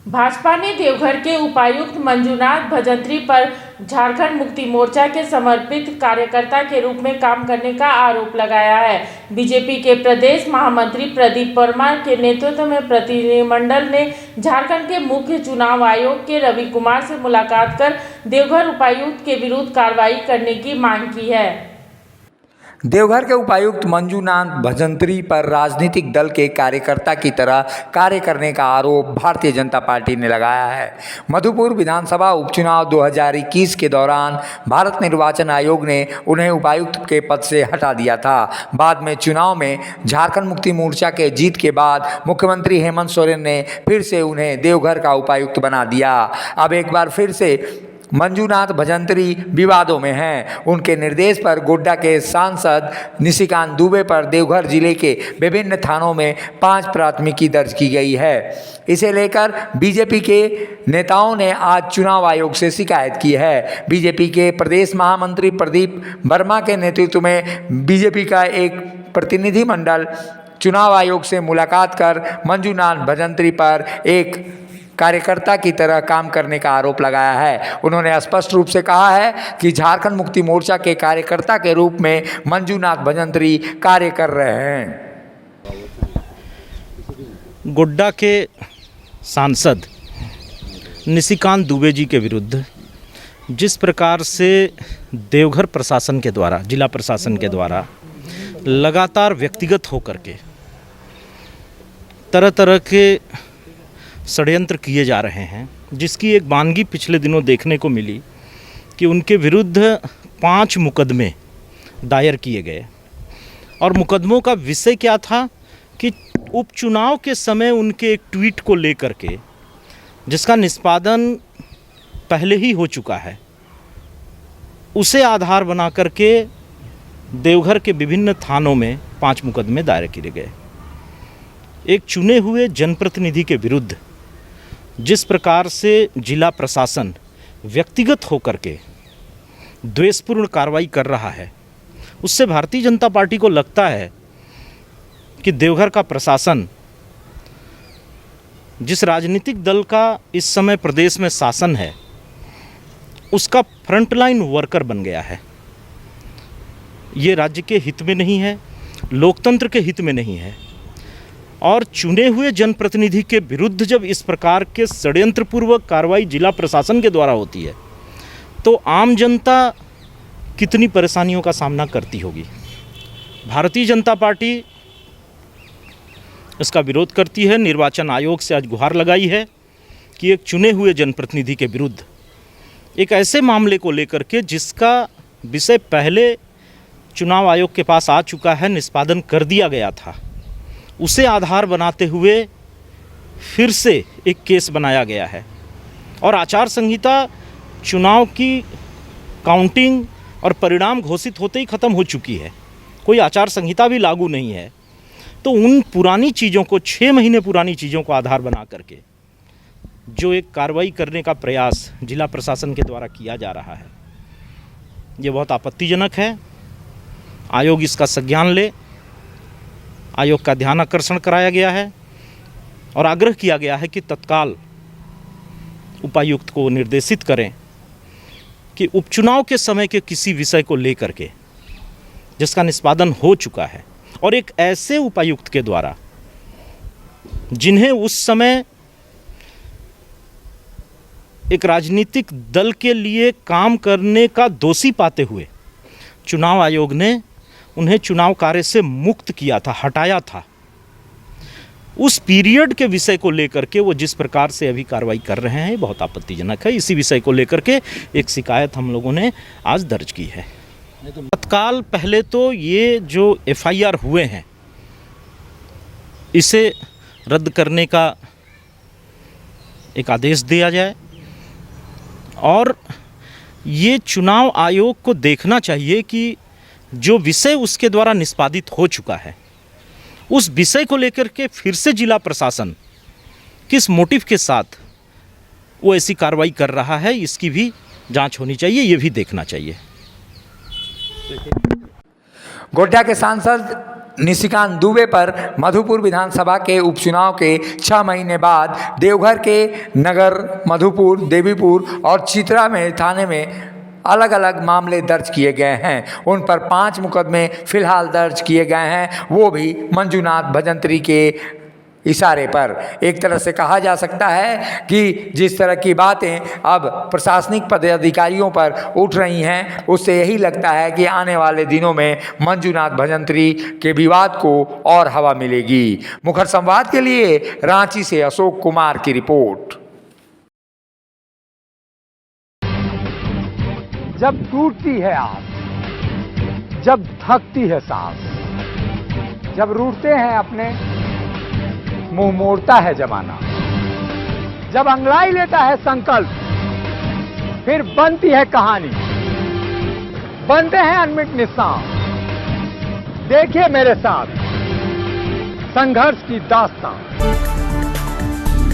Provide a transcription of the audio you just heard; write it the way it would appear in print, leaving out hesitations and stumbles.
भाजपा ने देवघर के उपायुक्त मंजूनाथ भजंत्री पर झारखंड मुक्ति मोर्चा के समर्पित कार्यकर्ता के रूप में काम करने का आरोप लगाया है। बीजेपी के प्रदेश महामंत्री प्रदीप परमार के नेतृत्व में प्रतिनिधिमंडल ने झारखंड के मुख्य चुनाव आयोग के रवि कुमार से मुलाकात कर देवघर उपायुक्त के विरुद्ध कार्रवाई करने की मांग की है। देवघर के उपायुक्त मंजूनाथ भजंत्री पर राजनीतिक दल के कार्यकर्ता की तरह कार्य करने का आरोप भारतीय जनता पार्टी ने लगाया है। मधुपुर विधानसभा उपचुनाव 2021 के दौरान भारत निर्वाचन आयोग ने उन्हें उपायुक्त के पद से हटा दिया था। बाद में चुनाव में झारखंड मुक्ति मोर्चा के जीत के बाद मुख्यमंत्री हेमंत सोरेन ने फिर से उन्हें देवघर का उपायुक्त बना दिया। अब एक बार फिर से मंजूनाथ भजंत्री विवादों में हैं। उनके निर्देश पर गोड्डा के सांसद निशिकांत दुबे पर देवघर जिले के विभिन्न थानों में 5 प्राथमिकी दर्ज की गई है। इसे लेकर बीजेपी के नेताओं ने आज चुनाव आयोग से शिकायत की है। बीजेपी के प्रदेश महामंत्री प्रदीप वर्मा के नेतृत्व में बीजेपी का एक प्रतिनिधिमंडल चुनाव आयोग से मुलाकात कर मंजूनाथ भजंत्री पर एक कार्यकर्ता की तरह काम करने का आरोप लगाया है। उन्होंने स्पष्ट रूप से कहा है कि झारखंड मुक्ति मोर्चा के कार्यकर्ता के रूप में मंजूनाथ भजंत्री कार्य कर रहे हैं। गोड्डा के सांसद निशिकांत दुबे जी के विरुद्ध जिस प्रकार से देवघर प्रशासन के द्वारा, जिला प्रशासन के द्वारा लगातार व्यक्तिगत होकर के तरह तरह के षड्यंत्र किए जा रहे हैं, जिसकी एक वानगी पिछले दिनों देखने को मिली कि उनके विरुद्ध 5 मुकदमे दायर किए गए। और मुकदमों का विषय क्या था कि उपचुनाव के समय उनके एक ट्वीट को लेकर के, जिसका निष्पादन पहले ही हो चुका है, उसे आधार बना करके देवघर के विभिन्न थानों में 5 मुकदमे दायर किए गए। एक चुने हुए जनप्रतिनिधि के विरुद्ध जिस प्रकार से जिला प्रशासन व्यक्तिगत होकर के द्वेषपूर्ण कार्रवाई कर रहा है, उससे भारतीय जनता पार्टी को लगता है कि देवघर का प्रशासन, जिस राजनीतिक दल का इस समय प्रदेश में शासन है, उसका फ्रंटलाइन वर्कर बन गया है। ये राज्य के हित में नहीं है, लोकतंत्र के हित में नहीं है। और चुने हुए जनप्रतिनिधि के विरुद्ध जब इस प्रकार के षड्यंत्रपूर्वक कार्रवाई जिला प्रशासन के द्वारा होती है, तो आम जनता कितनी परेशानियों का सामना करती होगी। भारतीय जनता पार्टी इसका विरोध करती है। निर्वाचन आयोग से आज गुहार लगाई है कि एक चुने हुए जनप्रतिनिधि के विरुद्ध एक ऐसे मामले को लेकर के, जिसका विषय पहले चुनाव आयोग के पास आ चुका है, निष्पादन कर दिया गया था, उसे आधार बनाते हुए फिर से एक केस बनाया गया है। और आचार संहिता चुनाव की काउंटिंग और परिणाम घोषित होते ही ख़त्म हो चुकी है, कोई आचार संहिता भी लागू नहीं है। तो उन पुरानी चीज़ों को, 6 महीने पुरानी चीज़ों को आधार बना करके जो एक कार्रवाई करने का प्रयास जिला प्रशासन के द्वारा किया जा रहा है, ये बहुत आपत्तिजनक है। आयोग इसका संज्ञान ले। आयोग का ध्यान आकर्षण कराया गया है और आग्रह किया गया है कि तत्काल उपायुक्त को निर्देशित करें कि उपचुनाव के समय के किसी विषय को लेकर के, जिसका निष्पादन हो चुका है, और एक ऐसे उपायुक्त के द्वारा जिन्हें उस समय एक राजनीतिक दल के लिए काम करने का दोषी पाते हुए चुनाव आयोग ने उन्हें चुनाव कार्य से मुक्त किया था, हटाया था, उस पीरियड के विषय को लेकर के वो जिस प्रकार से अभी कार्रवाई कर रहे हैं, बहुत आपत्तिजनक है। इसी विषय को लेकर के एक शिकायत हम लोगों ने आज दर्ज की है। तत्काल पहले तो ये जो FIR हुए हैं, इसे रद्द करने का एक आदेश दिया जाए, और ये चुनाव आयोग को देखना चाहिए कि जो विषय उसके द्वारा निष्पादित हो चुका है, उस विषय को लेकर के फिर से जिला प्रशासन किस मोटिव के साथ वो ऐसी कार्रवाई कर रहा है, इसकी भी जांच होनी चाहिए, ये भी देखना चाहिए। गोड्डा के सांसद निशिकांत दुबे पर मधुपुर विधानसभा के उपचुनाव के 6 महीने बाद देवघर के नगर, मधुपुर, देवीपुर और चित्रा में थाने में अलग अलग मामले दर्ज किए गए हैं। उन पर 5 मुकदमे फिलहाल दर्ज किए गए हैं, वो भी मंजूनाथ भजंत्री के इशारे पर। एक तरह से कहा जा सकता है कि जिस तरह की बातें अब प्रशासनिक पदाधिकारियों पर उठ रही हैं, उससे यही लगता है कि आने वाले दिनों में मंजूनाथ भजंत्री के विवाद को और हवा मिलेगी। मुखर संवाद के लिए रांची से अशोक कुमार की रिपोर्ट। जब टूटती है आस, जब थकती है सांस, जब रूठते हैं अपने, मुंह मोड़ता है जमाना, जब अंगड़ाई लेता है संकल्प, फिर बनती है कहानी, बनते हैं अनमिट निशान। देखिए मेरे साथ संघर्ष की दास्तान।